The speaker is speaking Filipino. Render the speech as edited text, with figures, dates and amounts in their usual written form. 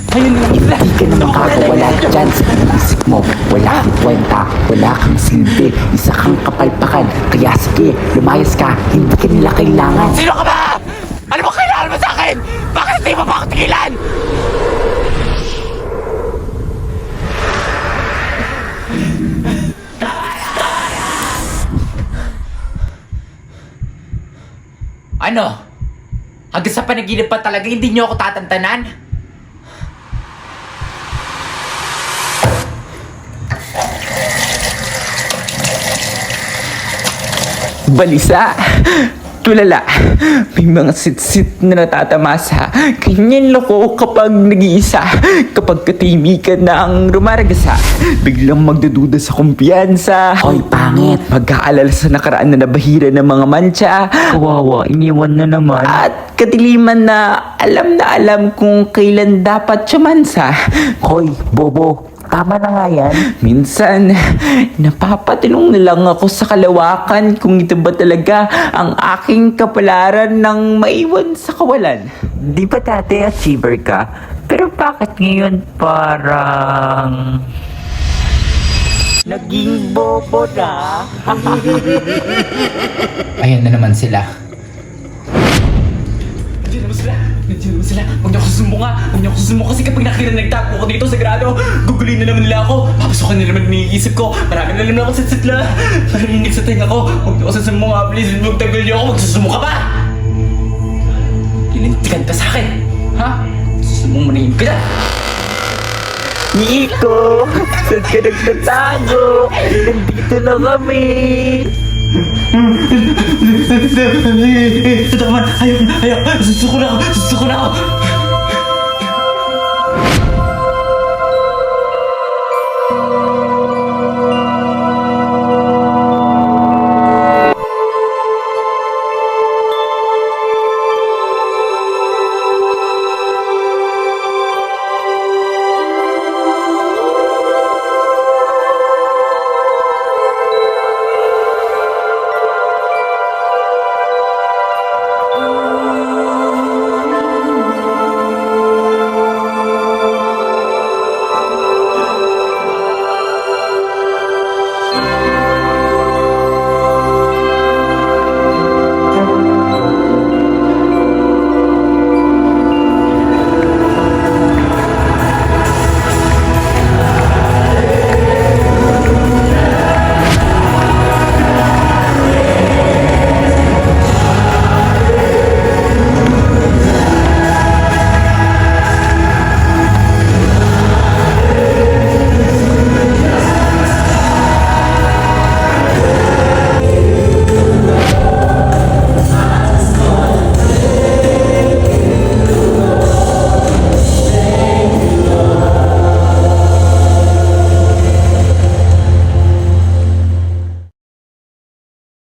Ayun na lang isa. Hindi ka na makakawala dyan sa isip mo. Wala kang kwenta, wala kang silbi. Isa kang kapalpakan. Kaya sige, lumayas ka. Hindi ka nila kailangan. Sino ka ba? Ano ba kailangan mo sa akin? Bakit hindi mo pa ako tigilan? Ano? Hanggang sa panaginip pa talaga hindi niyo ako tatantanan? Balisa, tulala, may mga sit-sit na natatamasa. Ganyan loko kapag nag-iisa. Kapag katimikan na ang rumaragasa, biglang magdududa sa kumpiyansa. Hoy, pangit. Mag-aalala sa nakaraan na nabahira ng mga mantsa. Kawawa, iniwan na naman. At kadiliman na alam kung kailan dapat siyamansa. Hoy, bobo. Tama na nga yan. Minsan, napapatanong na lang ako sa kalawakan kung ito ba talaga ang aking kapalaran ng maiwan sa kawalan. Di ba dati achiever ka? Pero bakit ngayon parang... Naging bobo na. Ayan na naman sila. Nandiyan naman sila. Huwag niyo ako susumbong. Huwag niyo ako susumbong kasi kapag nakita na nagtago ko dito sa grado, gugulin na naman nila ako. Papasukan na naman iniisip ko. Marami na naman ako sa sitla. Marinig sa tenga ko. Huwag niyo ako susumbong please. Huwag tagal niyo ako. Magsusumbong ka pa. Lilintikan ka sa akin. Ha? Susumbong maningin ka na. Nico, saan ka nagtatago? Nandito na kami. Ito naman. Ayaw. Susuko na ako.